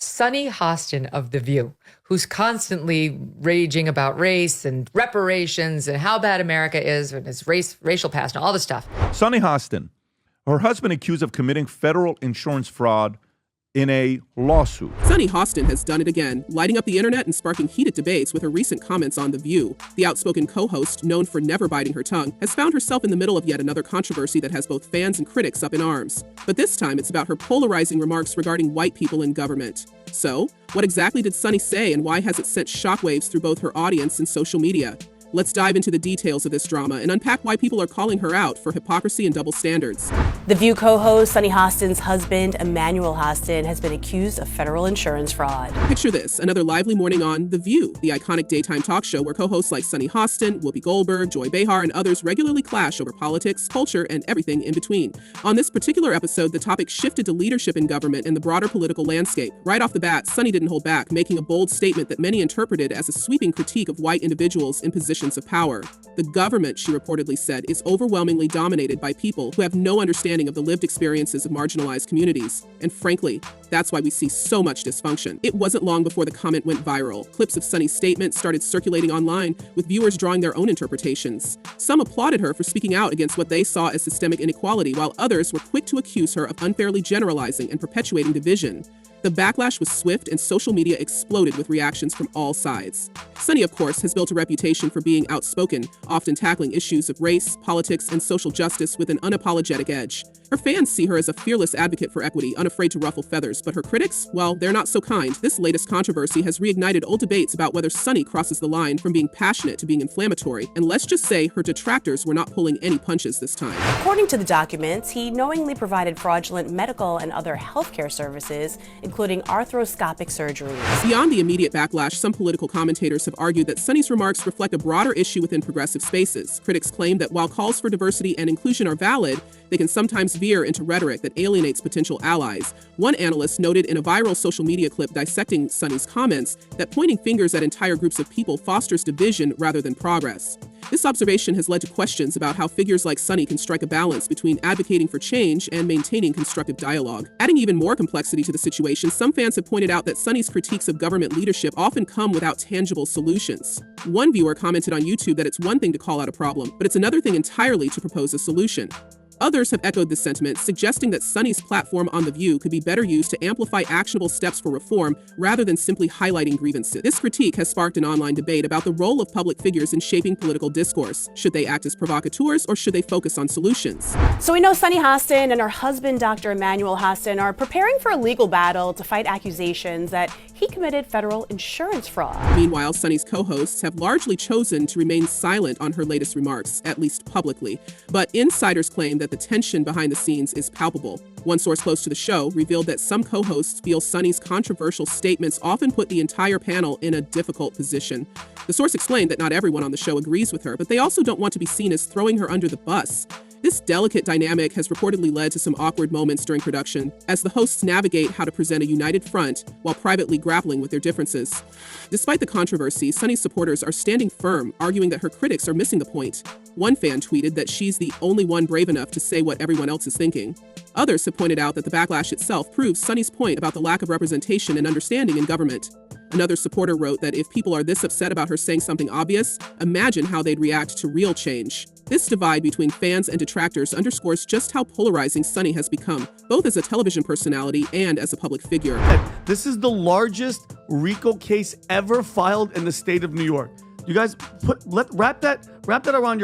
Sunny Hostin of The View, who's constantly raging about race and reparations and how bad America is and its racial past and all this stuff. Sunny Hostin, her husband accused of committing federal insurance fraud in a lawsuit. Sunny Hostin has done it again, lighting up the internet and sparking heated debates with her recent comments on The View. The outspoken co-host, known for never biting her tongue, has found herself in the middle of yet another controversy that has both fans and critics up in arms. But this time, it's about her polarizing remarks regarding white people in government. So, what exactly did Sunny say, and why has it sent shockwaves through both her audience and social media? Let's dive into the details of this drama and unpack why people are calling her out for hypocrisy and double standards. The View co-host Sunny Hostin's husband, Emmanuel Hostin, has been accused of federal insurance fraud. Picture this, another lively morning on The View, the iconic daytime talk show where co-hosts like Sunny Hostin, Whoopi Goldberg, Joy Behar, and others regularly clash over politics, culture, and everything in between. On this particular episode, the topic shifted to leadership in government and the broader political landscape. Right off the bat, Sunny didn't hold back, making a bold statement that many interpreted as a sweeping critique of white individuals in positions of power. The government, she reportedly said, is overwhelmingly dominated by people who have no understanding of the lived experiences of marginalized communities. And frankly, that's why we see so much dysfunction. It wasn't long before the comment went viral. Clips of Sunny's statement started circulating online, with viewers drawing their own interpretations. Some applauded her for speaking out against what they saw as systemic inequality, while others were quick to accuse her of unfairly generalizing and perpetuating division. The backlash was swift, and social media exploded with reactions from all sides. Sunny, of course, has built a reputation for being outspoken, often tackling issues of race, politics, and social justice with an unapologetic edge. Her fans see her as a fearless advocate for equity, unafraid to ruffle feathers, but her critics, well, they're not so kind. This latest controversy has reignited old debates about whether Sunny crosses the line from being passionate to being inflammatory, and let's just say her detractors were not pulling any punches this time. According to the documents, he knowingly provided fraudulent medical and other healthcare services, including arthroscopic surgeries. Beyond the immediate backlash, some political commentators have argued that Sunny's remarks reflect a broader issue within progressive spaces. Critics claim that while calls for diversity and inclusion are valid, they can sometimes veer into rhetoric that alienates potential allies. One analyst noted in a viral social media clip dissecting Sunny's comments that pointing fingers at entire groups of people fosters division rather than progress. This observation has led to questions about how figures like Sunny can strike a balance between advocating for change and maintaining constructive dialogue. Adding even more complexity to the situation, some fans have pointed out that Sunny's critiques of government leadership often come without tangible solutions. One viewer commented on YouTube that it's one thing to call out a problem, but it's another thing entirely to propose a solution. Others have echoed this sentiment, suggesting that Sunny's platform on The View could be better used to amplify actionable steps for reform rather than simply highlighting grievances. This critique has sparked an online debate about the role of public figures in shaping political discourse. Should they act as provocateurs, or should they focus on solutions? So we know Sunny Hostin and her husband, Dr. Emmanuel Hostin, are preparing for a legal battle to fight accusations that he committed federal insurance fraud. Meanwhile, Sunny's co-hosts have largely chosen to remain silent on her latest remarks, at least publicly. But insiders claim that the tension behind the scenes is palpable. One source close to the show revealed that some co-hosts feel Sunny's controversial statements often put the entire panel in a difficult position. The source explained that not everyone on the show agrees with her, but they also don't want to be seen as throwing her under the bus. This delicate dynamic has reportedly led to some awkward moments during production, as the hosts navigate how to present a united front while privately grappling with their differences. Despite the controversy, Sunny's supporters are standing firm, arguing that her critics are missing the point. One fan tweeted that she's the only one brave enough to say what everyone else is thinking. Others have pointed out that the backlash itself proves Sunny's point about the lack of representation and understanding in government. Another supporter wrote that if people are this upset about her saying something obvious, imagine how they'd react to real change. This divide between fans and detractors underscores just how polarizing Sunny has become, both as a television personality and as a public figure. This is the largest RICO case ever filed in the state of New York. You guys wrap that around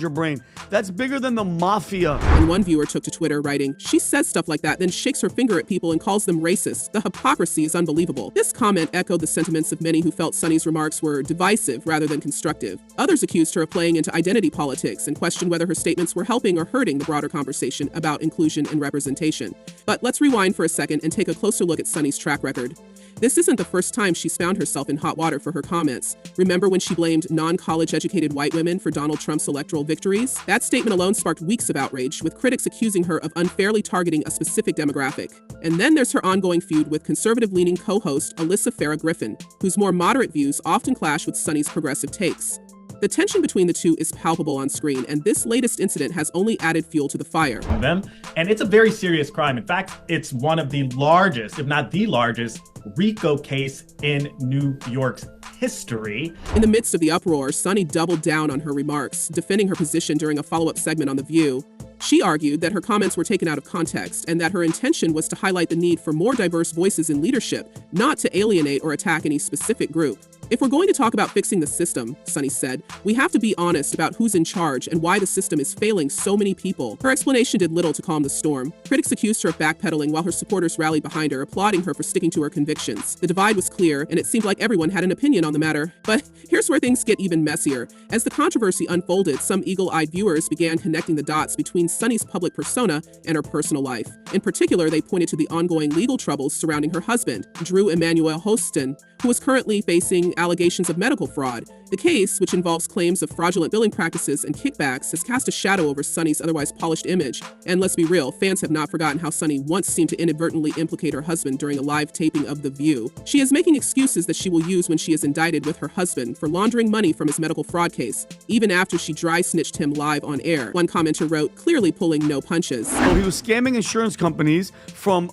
your brain. That's bigger than the mafia. And one viewer took to Twitter writing, "She says stuff like that, then shakes her finger at people and calls them racist. The hypocrisy is unbelievable." This comment echoed the sentiments of many who felt Sunny's remarks were divisive rather than constructive. Others accused her of playing into identity politics and questioned whether her statements were helping or hurting the broader conversation about inclusion and representation. But let's rewind for a second and take a closer look at Sunny's track record. This isn't the first time she's found herself in hot water for her comments. Remember when she blamed non-college educated white women for Donald Trump's electoral victories? That statement alone sparked weeks of outrage, with critics accusing her of unfairly targeting a specific demographic. And then there's her ongoing feud with conservative-leaning co-host Alyssa Farah Griffin, whose more moderate views often clash with Sunny's progressive takes. The tension between the two is palpable on screen, and this latest incident has only added fuel to the fire. Them, and it's a very serious crime. In fact, it's one of the largest, if not the largest, RICO case in New York's history. In the midst of the uproar, Sunny doubled down on her remarks, defending her position during a follow-up segment on The View. She argued that her comments were taken out of context and that her intention was to highlight the need for more diverse voices in leadership, not to alienate or attack any specific group. If we're going to talk about fixing the system, Sunny said, we have to be honest about who's in charge and why the system is failing so many people. Her explanation did little to calm the storm. Critics accused her of backpedaling while her supporters rallied behind her, applauding her for sticking to her convictions. The divide was clear, and it seemed like everyone had an opinion on the matter. But here's where things get even messier. As the controversy unfolded, some eagle-eyed viewers began connecting the dots between Sunny's public persona and her personal life. In particular, they pointed to the ongoing legal troubles surrounding her husband, Drew Emmanuel Hostin, who is currently facing allegations of medical fraud. The case, which involves claims of fraudulent billing practices and kickbacks, has cast a shadow over Sunny's otherwise polished image. And let's be real, fans have not forgotten how Sunny once seemed to inadvertently implicate her husband during a live taping of The View. She is making excuses that she will use when she is indicted with her husband for laundering money from his medical fraud case, even after she dry snitched him live on air. One commenter wrote, clearly pulling no punches. So he was scamming insurance companies from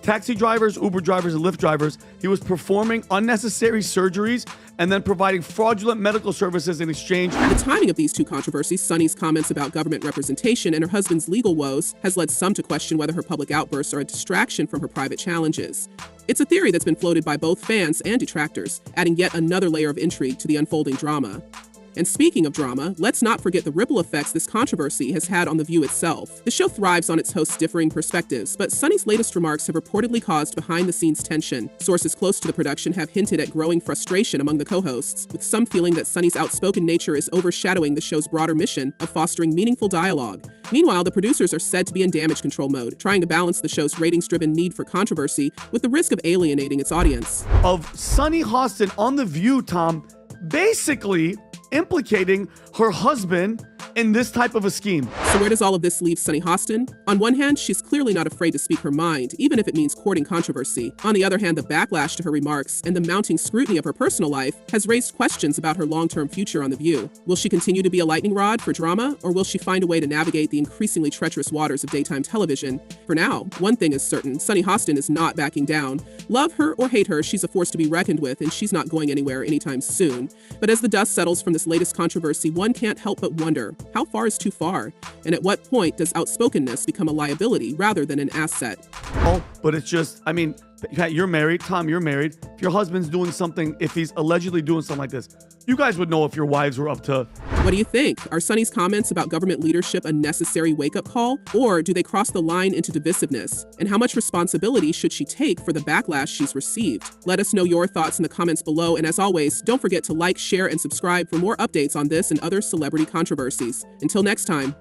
taxi drivers, Uber drivers, and Lyft drivers. He was performing unnecessary surgeries and then providing fraudulent medical services in exchange. The timing of these two controversies, Sunny's comments about government representation and her husband's legal woes, has led some to question whether her public outbursts are a distraction from her private challenges. It's a theory that's been floated by both fans and detractors, adding yet another layer of intrigue to the unfolding drama. And speaking of drama, let's not forget the ripple effects this controversy has had on The View itself. The show thrives on its hosts' differing perspectives, but Sunny's latest remarks have reportedly caused behind-the-scenes tension. Sources close to the production have hinted at growing frustration among the co-hosts, with some feeling that Sunny's outspoken nature is overshadowing the show's broader mission of fostering meaningful dialogue. Meanwhile, the producers are said to be in damage control mode, trying to balance the show's ratings-driven need for controversy with the risk of alienating its audience. Of Sunny Hostin on The View, Tom, basically implicating her husband in this type of a scheme. So where does all of this leave Sunny Hostin? On one hand, she's clearly not afraid to speak her mind, even if it means courting controversy. On the other hand, the backlash to her remarks and the mounting scrutiny of her personal life has raised questions about her long-term future on The View. Will she continue to be a lightning rod for drama, or will she find a way to navigate the increasingly treacherous waters of daytime television? For now, one thing is certain, Sunny Hostin is not backing down. Love her or hate her, she's a force to be reckoned with, and she's not going anywhere anytime soon. But as the dust settles from this latest controversy, one can't help but wonder, how far is too far? And at what point does outspokenness become a liability rather than an asset? Oh, but it's just, I mean, you're married. Tom, you're married. If your husband's doing something, if he's allegedly doing something like this, you guys would know if your wives were up to. What do you think? Are Sunny's comments about government leadership a necessary wake-up call? Or do they cross the line into divisiveness? And how much responsibility should she take for the backlash she's received? Let us know your thoughts in the comments below. And as always, don't forget to like, share, and subscribe for more updates on this and other celebrity controversies. Until next time.